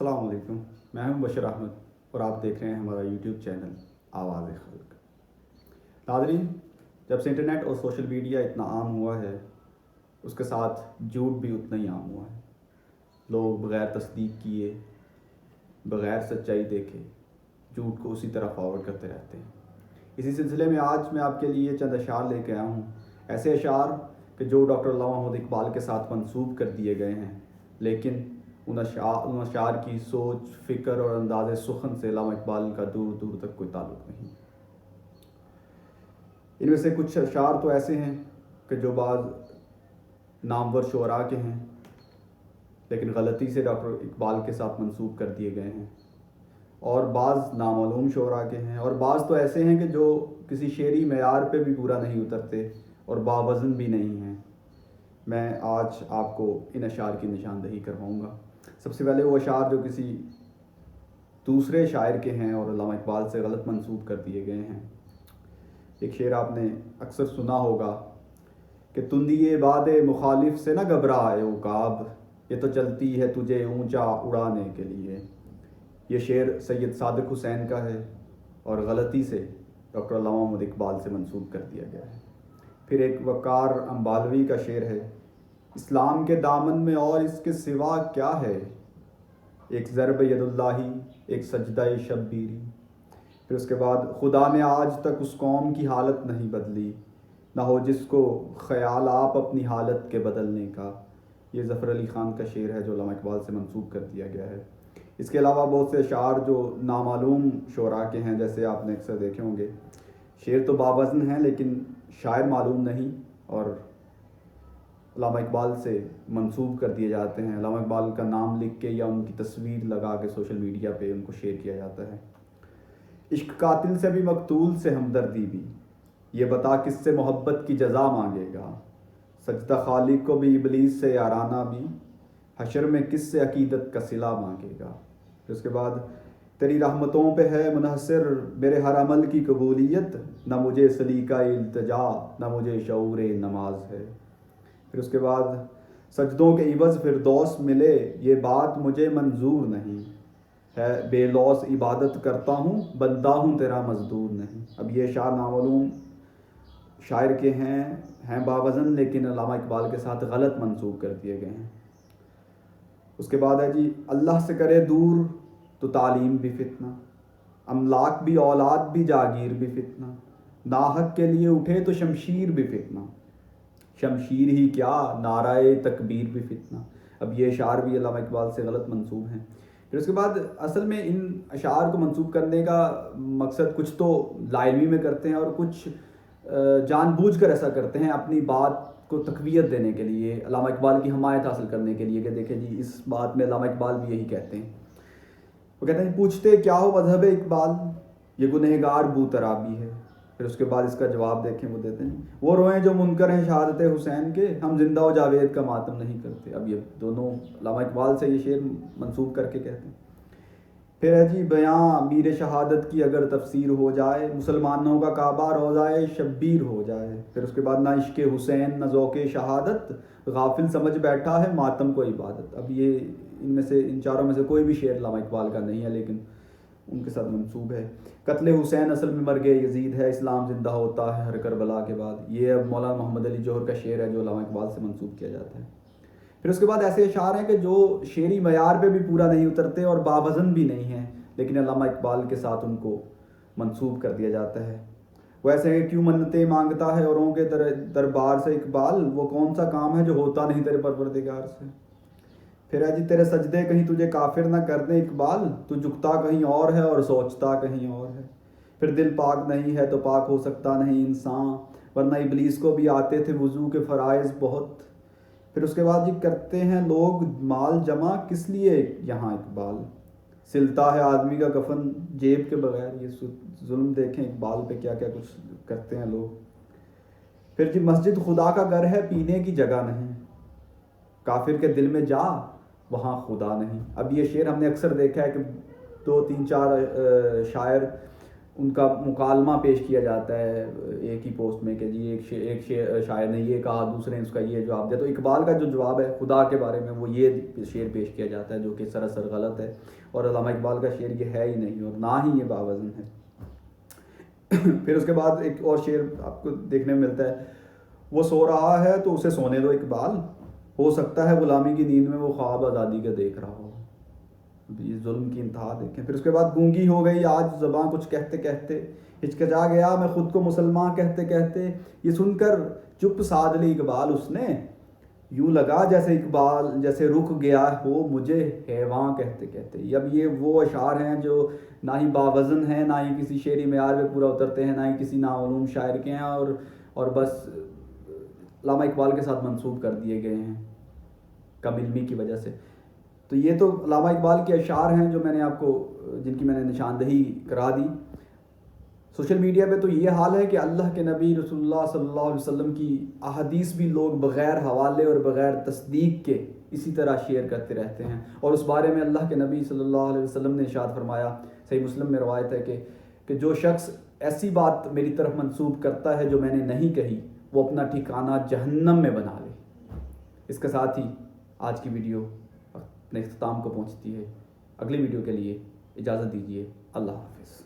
السلام علیکم، میں ہوں بشر احمد اور آپ دیکھ رہے ہیں ہمارا یوٹیوب چینل آواز خلق۔ ناظرین، جب سے انٹرنیٹ اور سوشل میڈیا اتنا عام ہوا ہے اس کے ساتھ جھوٹ بھی اتنا ہی عام ہوا ہے۔ لوگ بغیر تصدیق کیے، بغیر سچائی دیکھے جھوٹ کو اسی طرح فارورڈ کرتے رہتے ہیں۔ اسی سلسلے میں آج میں آپ کے لیے چند اشعار لے کے آیا ہوں، ایسے اشعار کہ جو ڈاکٹر علامہ محمد اقبال کے ساتھ منسوب کر دیے گئے ہیں، لیکن ان اشعار کی سوچ، فکر اور انداز سخن سے علامہ اقبال کا دور دور تک کوئی تعلق نہیں۔ ان میں سے کچھ اشعار تو ایسے ہیں کہ جو بعض نامور شعراء کے ہیں لیکن غلطی سے ڈاکٹر اقبال کے ساتھ منسوب کر دیے گئے ہیں، اور بعض نامعلوم شعراء کے ہیں، اور بعض تو ایسے ہیں کہ جو کسی شعری معیار پہ بھی پورا نہیں اترتے اور باوزن بھی نہیں ہیں۔ میں آج آپ کو ان اشعار کی نشاندہی کرواؤں گا۔ سب سے پہلے وہ اشعار جو کسی دوسرے شاعر کے ہیں اور علامہ اقبال سے غلط منسوب کر دیے گئے ہیں۔ ایک شعر آپ نے اکثر سنا ہوگا کہ تندی باد مخالف سے نہ گھبرائے عقاب، یہ تو چلتی ہے تجھے اونچا اڑانے کے لیے۔ یہ شعر سید صادق حسین کا ہے اور غلطی سے ڈاکٹر علامہ محمد اقبال سے منسوب کر دیا گیا ہے۔ پھر ایک وقار امبالوی کا شعر ہے، اسلام کے دامن میں اور اس کے سوا کیا ہے، ایک ضرب ید اللہی، ایک سجدہ شبیری۔ پھر اس کے بعد خدا نے آج تک اس قوم کی حالت نہیں بدلی، نہ ہو جس کو خیال آپ اپنی حالت کے بدلنے کا۔ یہ ظفر علی خان کا شعر ہے جو علامہ اقبال سے منسوب کر دیا گیا ہے۔ اس کے علاوہ بہت سے اشعار جو نامعلوم شعراء کے ہیں، جیسے آپ نے اکثر دیکھے ہوں گے، شعر تو باوزن ہیں لیکن شاعر معلوم نہیں اور علامہ اقبال سے منسوب کر دیے جاتے ہیں۔ علامہ اقبال کا نام لکھ کے یا ان کی تصویر لگا کے سوشل میڈیا پہ ان کو شیئر کیا جاتا ہے۔ عشق قاتل سے بھی مقتول سے ہمدردی بھی، یہ بتا کس سے محبت کی جزا مانگے گا، سجدہ خالق کو بھی ابلیس سے یارانہ بھی، حشر میں کس سے عقیدت کا صلہ مانگے گا۔ پھر اس کے بعد تیری رحمتوں پہ ہے منحصر میرے ہر عمل کی قبولیت، نہ مجھے سلیقہ التجا نہ مجھے شعور نماز ہے۔ پھر اس کے بعد سجدوں کے عوض فردوس ملے یہ بات مجھے منظور نہیں ہے، بے لوث عبادت کرتا ہوں بندہ ہوں تیرا مزدور نہیں۔ اب یہ اشعار نامعلوم شاعر کے ہیں باوزن لیکن علامہ اقبال کے ساتھ غلط منسوب کر دیے گئے ہیں۔ اس کے بعد ہے جی، اللہ سے کرے دور تو تعلیم بھی فتنہ، املاک بھی اولاد بھی جاگیر بھی فتنہ، ناحق کے لیے اٹھے تو شمشیر بھی فتنہ، شمشیر ہی کیا نعرہ تکبیر بھی فتنہ۔ اب یہ اشعار بھی علامہ اقبال سے غلط منسوب ہیں۔ پھر اس کے بعد اصل میں ان اشعار کو منسوب کرنے کا مقصد کچھ تو لا علمی میں کرتے ہیں اور کچھ جان بوجھ کر ایسا کرتے ہیں اپنی بات کو تقویت دینے کے لیے، علامہ اقبال کی حمایت حاصل کرنے کے لیے کہ دیکھیں جی اس بات میں علامہ اقبال بھی یہی کہتے ہیں۔ وہ کہتے ہیں پوچھتے کیا ہو مذہب اقبال، یہ گنہگار بو ترابی ہے۔ پھر اس کے بعد اس کا جواب دیکھیں، وہ دیتے ہیں وہ روئیں جو منکر ہیں شہادت حسین کے، ہم زندہ و جاوید کا ماتم نہیں کرتے۔ اب یہ دونوں علامہ اقبال سے یہ شعر منسوب کر کے کہتے ہیں۔ پھر ہے جی، بیاں میر شہادت کی اگر تفسیر ہو جائے، مسلمانوں کا کعبہ روضہ شبیر ہو جائے۔ پھر اس کے بعد نہ عشق حسین نہ ذوق شہادت، غافل سمجھ بیٹھا ہے ماتم کو عبادت۔ اب یہ ان چاروں میں سے کوئی بھی شعر علامہ اقبال کا نہیں ہے لیکن ان کے ساتھ منسوب ہے۔ قتل حسین اصل میں مرگ یزید ہے، اسلام زندہ ہوتا ہے ہر کربلا کے بعد۔ یہ اب مولانا محمد علی جوہر کا شعر ہے جو علامہ اقبال سے منسوب کیا جاتا ہے۔ پھر اس کے بعد ایسے اشعار ہیں کہ جو شعری معیار پہ بھی پورا نہیں اترتے اور باوزن بھی نہیں ہیں لیکن علامہ اقبال کے ساتھ ان کو منسوب کر دیا جاتا ہے۔ وہ ایسے ہیں کہ کیوں منتیں مانگتا ہے اوروں کے دربار سے اقبال، وہ کون سا کام ہے جو ہوتا نہیں تیرے پروردگار سے۔ پھر ہے جی، تیرے سجدے کہیں تجھے کافر نہ کر دیں اقبال، تو جھکتا کہیں اور ہے اور سوچتا کہیں اور ہے۔ پھر دل پاک نہیں ہے تو پاک ہو سکتا نہیں انسان، ورنہ ابلیس کو بھی آتے تھے وضو کے فرائض بہت۔ پھر اس کے بعد جی، کرتے ہیں لوگ مال جمع کس لیے یہاں اقبال، سلتا ہے آدمی کا کفن جیب کے بغیر۔ یہ ظلم دیکھیں اقبال پہ کیا کیا کچھ کرتے ہیں لوگ۔ پھر جی، مسجد خدا کا گھر ہے پینے کی جگہ نہیں، کافر کے دل میں جا وہاں خدا نہیں۔ اب یہ شعر ہم نے اکثر دیکھا ہے کہ 2 3 4 شاعر ان کا مکالمہ پیش کیا جاتا ہے ایک ہی پوسٹ میں کہ جی ایک شاعر نے یہ کہا، دوسرے نے اس کا یہ جواب دیا، تو اقبال کا جو جواب ہے خدا کے بارے میں وہ یہ شعر پیش کیا جاتا ہے جو کہ سراسر غلط ہے، اور علامہ اقبال کا شعر یہ ہے ہی نہیں اور نہ ہی یہ باوزن ہے۔ پھر اس کے بعد ایک اور شعر آپ کو دیکھنے میں ملتا ہے، وہ سو رہا ہے تو اسے سونے دو اقبال، ہو سکتا ہے غلامی کی نیند میں وہ خواب آزادی کا دیکھ رہا ہو۔ یہ ظلم کی انتہا دیکھیں۔ پھر اس کے بعد گونگی ہو گئی آج زباں کچھ کہتے کہتے، ہچکچا گیا میں خود کو مسلمان کہتے کہتے، یہ سن کر چپ سادھ لی اقبال اس نے، یوں لگا جیسے اقبال جیسے رک گیا ہو مجھے حیواں کہتے کہتے۔ اب یہ وہ اشعار ہیں جو نہ ہی باوزن ہیں، نہ ہی کسی شعری معیار پہ پورا اترتے ہیں، نہ ہی کسی ناعلوم شاعر کے ہیں، اور بس علامہ اقبال کے ساتھ منسوب کر دیے گئے ہیں کم علمی کی وجہ سے۔ تو یہ تو علامہ اقبال کے اشعار ہیں جو میں نے آپ کو جن کی میں نے نشاندہی کرا دی۔ سوشل میڈیا پہ تو یہ حال ہے کہ اللہ کے نبی رسول اللہ صلی اللہ علیہ وسلم کی احادیث بھی لوگ بغیر حوالے اور بغیر تصدیق کے اسی طرح شیئر کرتے رہتے ہیں، اور اس بارے میں اللہ کے نبی صلی اللہ علیہ وسلم نے ارشاد فرمایا، صحیح مسلم میں روایت ہے کہ جو شخص ایسی بات میری طرف منسوب کرتا ہے جو میں نے نہیں کہی، وہ اپنا ٹھکانہ جہنم میں بنا لے۔ اس کے ساتھ ہی آج کی ویڈیو اپنے اختتام کو پہنچتی ہے۔ اگلی ویڈیو کے لیے اجازت دیجیے، اللہ حافظ۔